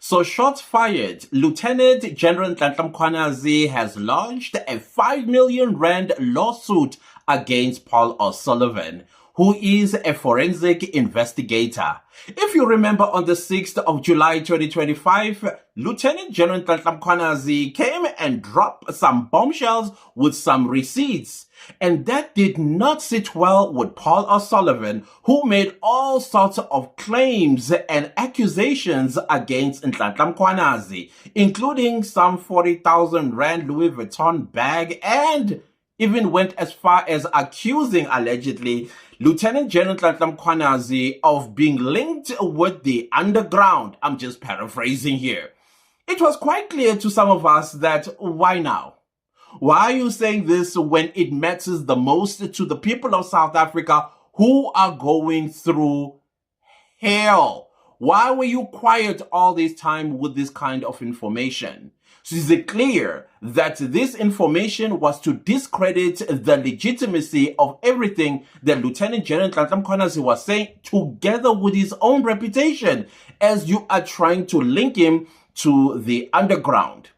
So shots fired. Lieutenant General Nhlanhla Mkhwanazi has launched a 5 million rand lawsuit against Paul O'Sullivan, who is a forensic investigator. If you remember, on the 6th of July 2025, Lieutenant General Nhlanhla Mkhwanazi came and dropped some bombshells with some receipts. And that did not sit well with Paul O'Sullivan, who made all sorts of claims and accusations against Nhlanhla Mkhwanazi, including some 40,000 Rand Louis Vuitton bag, and even went as far as accusing, allegedly, Lieutenant General Nhlanhla Mkhwanazi of being linked with the underground. I'm just paraphrasing here. It was quite clear to some of us that why now? Why are you saying this when it matters the most to the people of South Africa who are going through hell? Why were you quiet all this time with this kind of information? So is it clear that this information was to discredit the legitimacy of everything that Lieutenant General Nhlanhla Mkhwanazi was saying, together with his own reputation, as you are trying to link him to the underground?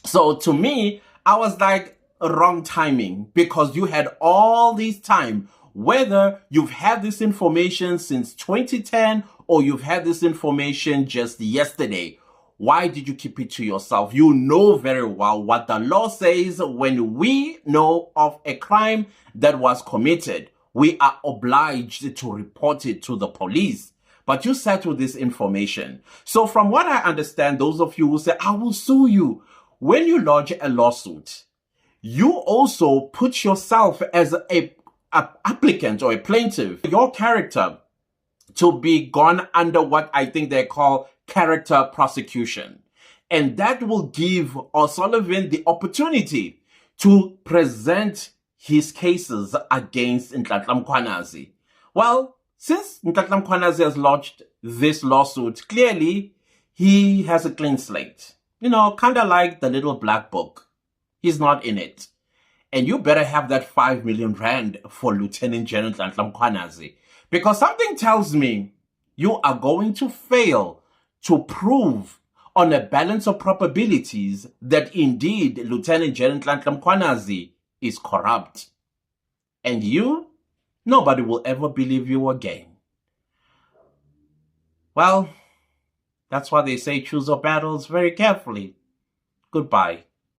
So to me, I was like, wrong timing, because you had all this time, whether you've had this information since 2010 or you've had this information just yesterday. Why did you keep it to yourself? You know very well what the law says. When we know of a crime that was committed, we are obliged to report it to the police. But you sat with this information. So from what I understand, those of you who say, I will sue you, when you lodge a lawsuit, you also put yourself as a applicant or a plaintiff, your character, to be gone under what I think they call character prosecution. And that will give O'Sullivan the opportunity to present his cases against Nhlanhla Mkhwanazi. Well, since Nhlanhla Mkhwanazi has lodged this lawsuit, clearly he has a clean slate. You know, kind of like the little black book. He's not in it. And you better have that 5 million rand for Lieutenant General Nhlanhla Mkhwanazi. Because something tells me you are going to fail to prove on a balance of probabilities that indeed Lieutenant General Nhlanhla Mkhwanazi is corrupt. And you, nobody will ever believe you again. Well, that's why they say choose your battles very carefully. Goodbye.